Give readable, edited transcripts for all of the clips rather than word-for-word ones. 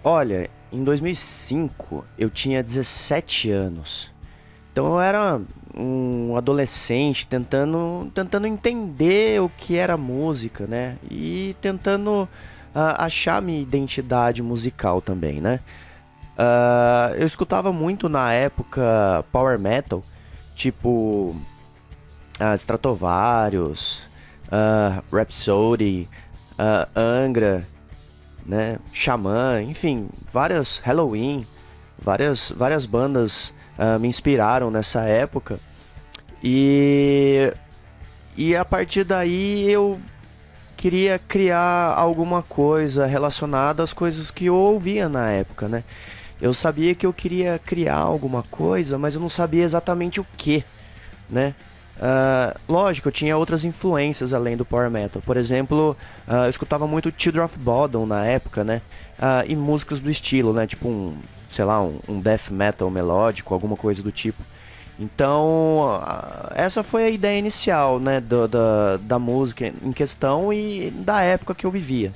Olha, em 2005 eu tinha 17 anos. Então eu era um adolescente tentando entender o que era música, né? E tentando achar minha identidade musical também, né? Eu escutava muito na época power metal, tipo Stratovarius, Rhapsody, Angra, né? Xamã, enfim, várias Halloween, várias bandas me inspiraram nessa época e e a partir daí eu queria criar alguma coisa relacionada às coisas que eu ouvia na época, né? Eu sabia que eu queria criar alguma coisa, mas eu não sabia exatamente o que, né? Lógico, eu tinha outras influências além do Power Metal. Por exemplo, eu escutava muito Children of Bodom na época, né? E músicas do estilo, né? Tipo sei lá, um death metal melódico, alguma coisa do tipo. Então, essa foi a ideia inicial, né? Da música em questão e da época que eu vivia.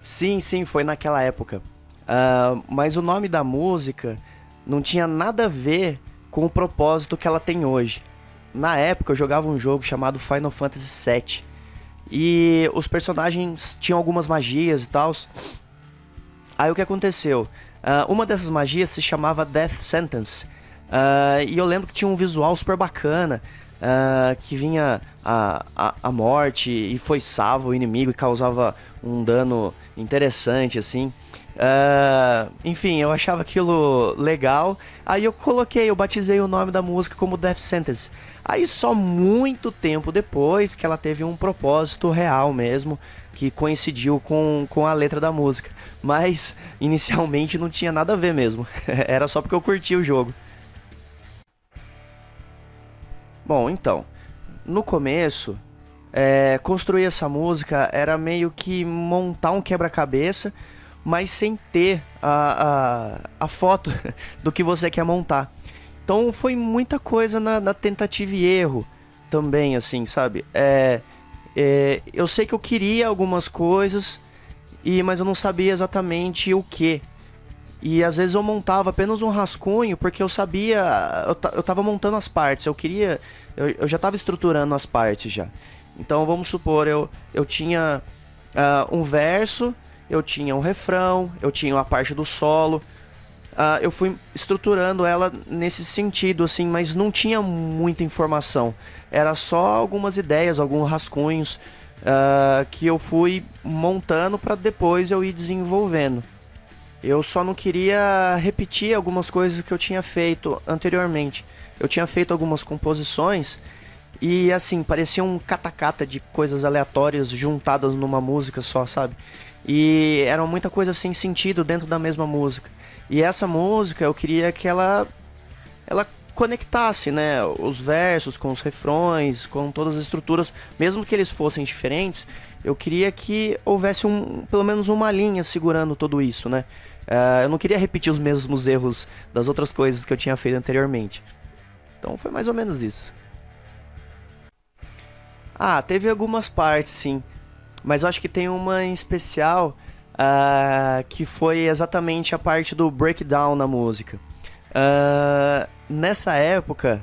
Sim, sim, foi naquela época. Mas o nome da música não tinha nada a ver com o propósito que ela tem hoje. Na época eu jogava um jogo chamado Final Fantasy VII. E os personagens tinham algumas magias e tal. Aí o que aconteceu? Uma dessas magias se chamava Death Sentence. E eu lembro que tinha um visual super bacana. Que vinha a morte e foi salvo o inimigo e causava um dano interessante, assim. Enfim, eu achava aquilo legal. Aí eu batizei o nome da música como Death Sentence. Aí só muito tempo depois que ela teve um propósito real mesmo, que coincidiu com a letra da música. Mas inicialmente não tinha nada a ver mesmo. Era só porque eu curtia o jogo. Bom, então, no começo, construir essa música era meio que montar um quebra-cabeça, mas sem ter a foto do que você quer montar. Então foi muita coisa na tentativa e erro também, assim, sabe? Eu sei que eu queria algumas coisas, mas eu não sabia exatamente o que. E às vezes eu montava apenas um rascunho porque eu sabia, eu tava montando as partes, eu já tava estruturando as partes já. Então vamos supor, eu tinha um verso, eu tinha um refrão, eu tinha a parte do solo. Eu fui estruturando ela nesse sentido, assim, mas não tinha muita informação. Era só algumas ideias, alguns rascunhos que eu fui montando para depois eu ir desenvolvendo. Eu só não queria repetir algumas coisas que eu tinha feito anteriormente. Eu tinha feito algumas composições e assim, parecia um catacata de coisas aleatórias juntadas numa música só, sabe? E era muita coisa sem sentido dentro da mesma música. E essa música eu queria que ela conectasse, né, os versos com os refrões, com todas as estruturas, mesmo que eles fossem diferentes, eu queria que houvesse pelo menos uma linha segurando tudo isso, né? Eu não queria repetir os mesmos erros das outras coisas que eu tinha feito anteriormente. Então foi mais ou menos isso. Teve algumas partes, sim. Mas eu acho que tem uma em especial que foi exatamente a parte do breakdown na música. Nessa época,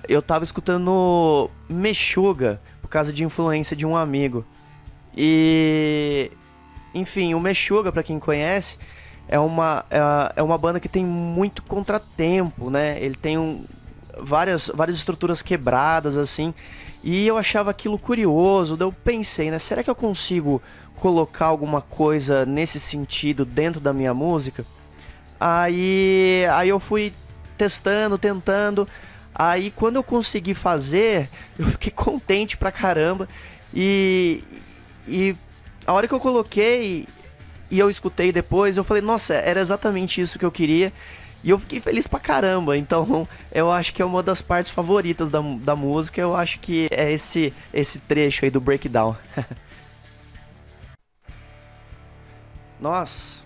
eu tava escutando Meshuggah por causa de influência de um amigo. E, enfim, o Meshuggah, pra quem conhece, é uma banda que tem muito contratempo, né? Ele tem várias estruturas quebradas, assim. E eu achava aquilo curioso, daí eu pensei, né? Será que eu consigo colocar alguma coisa nesse sentido dentro da minha música? Aí eu fui testando, tentando. Aí quando eu consegui fazer, eu fiquei contente pra caramba. E, e a hora que eu coloquei e eu escutei depois, eu falei, nossa, era exatamente isso que eu queria. E eu fiquei feliz pra caramba. Então eu acho que é uma das partes favoritas da música. Eu acho que é esse trecho aí do breakdown. Nossa,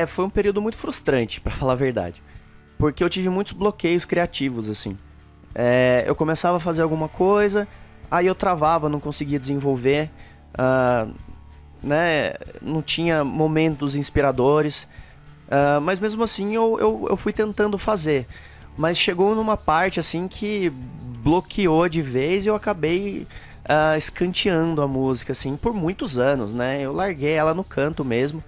foi um período muito frustrante, pra falar a verdade. Porque eu tive muitos bloqueios criativos, assim. Eu começava a fazer alguma coisa, aí eu travava, não conseguia desenvolver. ah, né? Não tinha momentos inspiradores. Mas mesmo assim eu fui tentando fazer. Mas chegou numa parte assim que bloqueou de vez e eu acabei escanteando a música assim por muitos anos, né? Eu larguei ela no canto mesmo.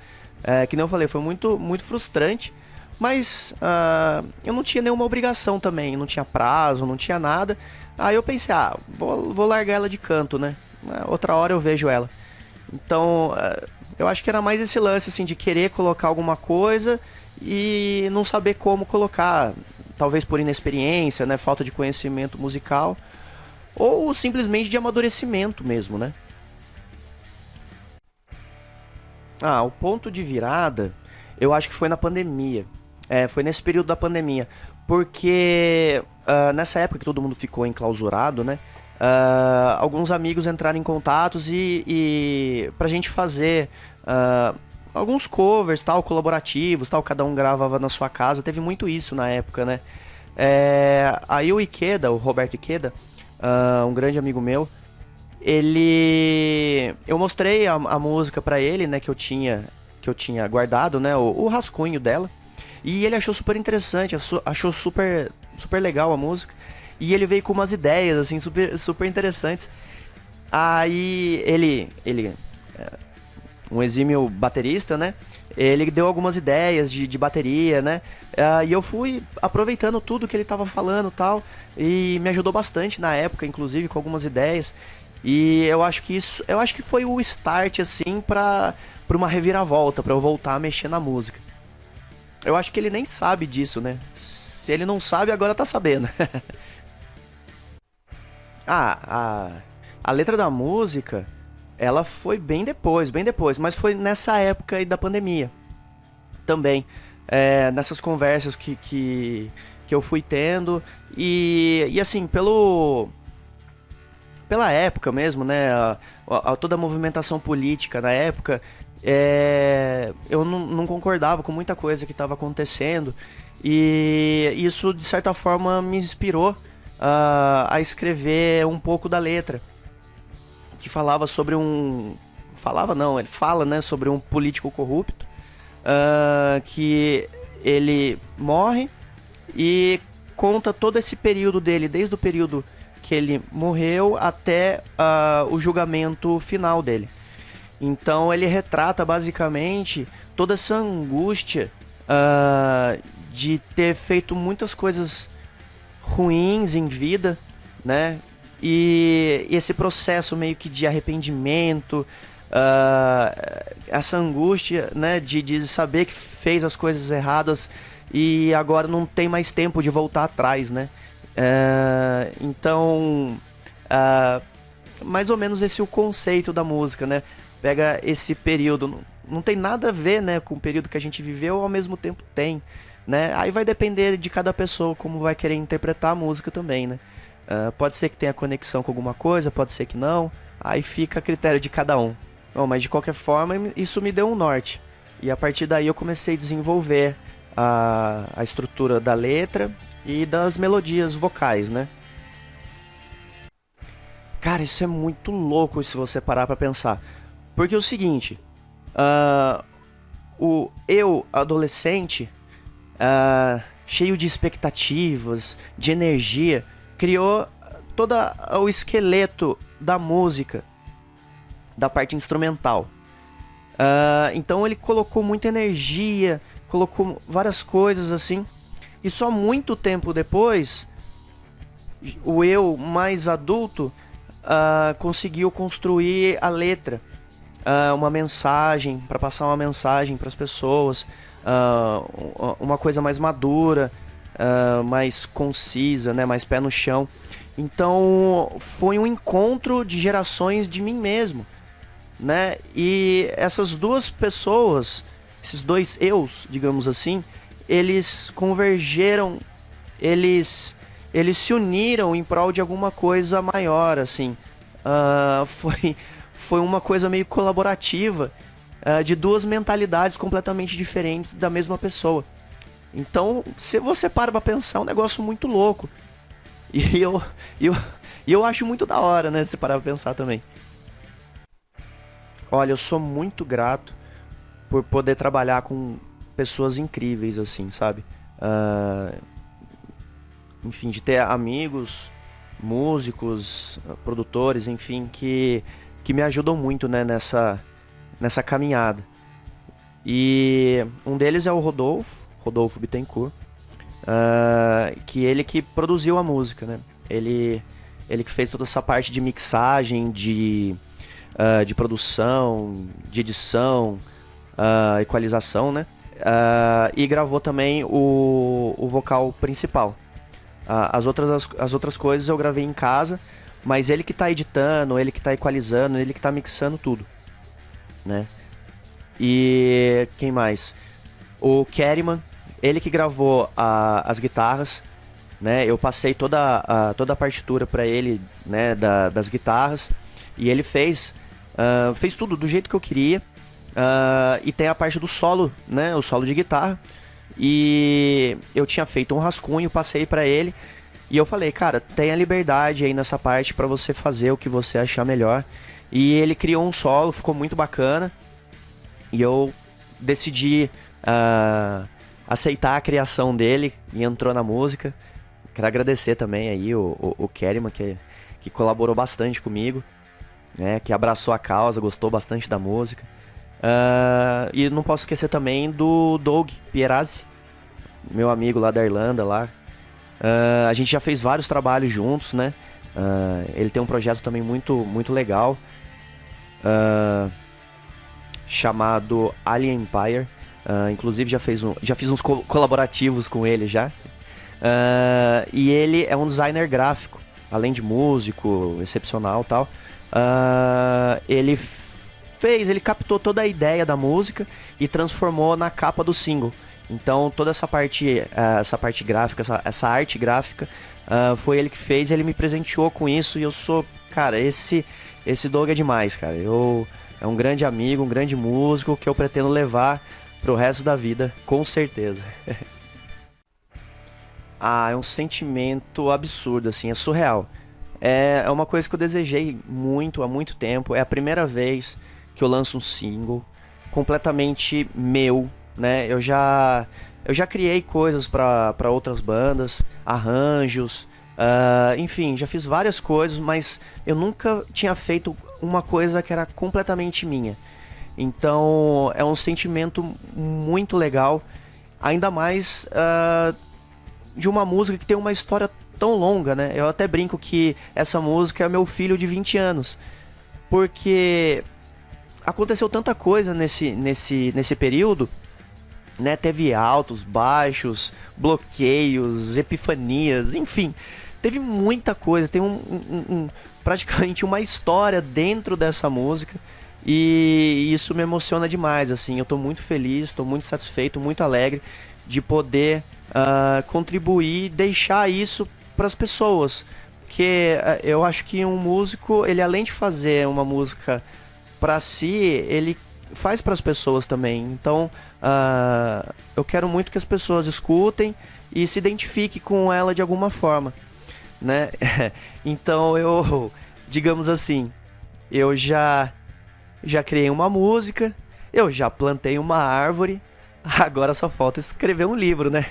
Que nem eu falei, foi muito frustrante. Mas eu não tinha nenhuma obrigação também, não tinha prazo, não tinha nada. Aí eu pensei, vou largar ela de canto, né? Outra hora eu vejo ela. Então, eu acho que era mais esse lance, assim, de querer colocar alguma coisa e não saber como colocar. Talvez por inexperiência, né? Falta de conhecimento musical. Ou simplesmente de amadurecimento mesmo, né? O ponto de virada, eu acho que foi na pandemia. Foi nesse período da pandemia. Porque nessa época que todo mundo ficou enclausurado, né? Alguns amigos entraram em contatos e pra gente fazer alguns covers, tal, colaborativos, tal, cada um gravava na sua casa. Teve muito isso na época, né? Aí o Ikeda, o Roberto Ikeda, um grande amigo meu, eu mostrei a música pra ele, né, que eu tinha guardado, né, o rascunho dela. E ele achou super interessante, achou super legal a música. E ele veio com umas ideias, assim, super interessantes. Aí ele um exímio baterista, né? Ele deu algumas ideias de bateria, né? E eu fui aproveitando tudo que ele tava falando e tal. E me ajudou bastante na época, inclusive, com algumas ideias. E eu acho que foi o start, assim, pra uma reviravolta, pra eu voltar a mexer na música. Eu acho que ele nem sabe disso, né? Se ele não sabe, agora tá sabendo. Ah, a letra da música, ela foi bem depois, mas foi nessa época aí da pandemia também. Nessas conversas que eu fui tendo. E assim, pela época mesmo, né? Toda a movimentação política na época, eu não concordava com muita coisa que estava acontecendo. E isso, de certa forma, me inspirou a escrever um pouco da letra. Que falava sobre um. Falava não, ele fala, né, sobre um político corrupto. Que ele morre e conta todo esse período dele, desde o período que ele morreu até o julgamento final dele. Então ele retrata basicamente toda essa angústia de ter feito muitas coisas ruins em vida, né? E esse processo meio que de arrependimento, essa angústia, né, de saber que fez as coisas erradas e agora não tem mais tempo de voltar atrás, né? Então, mais ou menos esse é o conceito da música, né? Pega esse período, não tem nada a ver, né, com o período que a gente viveu, ao mesmo tempo tem, né? Aí vai depender de cada pessoa como vai querer interpretar a música também, né? Pode ser que tenha conexão com alguma coisa, pode ser que não. Aí fica a critério de cada um. Bom, mas de qualquer forma, isso me deu um norte. E a partir daí eu comecei a desenvolver a estrutura da letra e das melodias vocais, né? Cara, isso é muito louco se você parar pra pensar. Porque é o seguinte, o eu, adolescente, cheio de expectativas, de energia, criou todo o esqueleto da música, da parte instrumental. Então ele colocou muita energia, colocou várias coisas assim, e só muito tempo depois, o eu mais adulto conseguiu construir a letra, uma mensagem, para passar uma mensagem para as pessoas, uma coisa mais madura, mais concisa, né, mais pé no chão. Então foi um encontro de gerações de mim mesmo, né? E essas duas pessoas, esses dois eus, digamos assim, eles convergeram, eles se uniram em prol de alguma coisa maior, assim. Foi uma coisa meio colaborativa, de duas mentalidades completamente diferentes da mesma pessoa. Então, se você para pra pensar, é um negócio muito louco. E eu acho muito da hora, né? Se parar pra pensar também. Olha, eu sou muito grato por poder trabalhar com pessoas incríveis, assim, sabe? Ah, enfim, de ter amigos, músicos, produtores, enfim, que me ajudam muito, né, nessa caminhada. E um deles é o Rodolfo Bittencourt, que ele que produziu a música, né? Ele que fez toda essa parte de mixagem, de produção, de edição, equalização, né? E gravou também o vocal principal. As outras coisas eu gravei em casa, mas ele que tá editando, ele que tá equalizando, ele que tá mixando tudo, né? E quem mais? O Kerryman, ele que gravou as guitarras, né? Eu passei toda a partitura pra ele, né? Das guitarras, e ele fez tudo do jeito que eu queria. E tem a parte do solo, né? O solo de guitarra. E eu tinha feito um rascunho, passei pra ele. E eu falei, cara, tenha liberdade aí nessa parte pra você fazer o que você achar melhor. E ele criou um solo, ficou muito bacana. E eu decidi aceitar a criação dele e entrou na música. Quero agradecer também aí o Kerryman, que colaborou bastante comigo, né? Que abraçou a causa, gostou bastante da música. E não posso esquecer também do Doug Pierazzi, meu amigo lá da Irlanda, lá. A gente já fez vários trabalhos juntos, né? Ele tem um projeto também muito legal, chamado Alien Empire. Inclusive já fiz uns colaborativos com ele já. E ele é um designer gráfico, além de músico, excepcional e tal. Ele captou toda a ideia da música e transformou na capa do single. Então toda essa parte gráfica, essa arte gráfica, foi ele que fez, ele me presenteou com isso. E eu sou, cara, esse Doug é demais, cara. É um grande amigo, um grande músico que eu pretendo levar pro resto da vida, com certeza. É um sentimento absurdo, assim, é surreal. É uma coisa que eu desejei muito, há muito tempo. É a primeira vez que eu lanço um single completamente meu, né? Eu já criei coisas para outras bandas, arranjos, enfim, já fiz várias coisas, mas eu nunca tinha feito uma coisa que era completamente minha. Então é um sentimento muito legal, ainda mais de uma música que tem uma história tão longa, né? Eu até brinco que essa música é meu filho de 20 anos, porque aconteceu tanta coisa nesse período, né? Teve altos, baixos, bloqueios, epifanias, enfim, teve muita coisa, tem praticamente uma história dentro dessa música. E isso me emociona demais, assim. Eu tô muito feliz, tô muito satisfeito, muito alegre de poder contribuir e deixar isso para as pessoas. Porque eu acho que um músico, ele além de fazer uma música para si, ele faz para as pessoas também. Então, eu quero muito que as pessoas escutem e se identifiquem com ela de alguma forma, né? Então digamos assim, eu já criei uma música, eu já plantei uma árvore, agora só falta escrever um livro, né?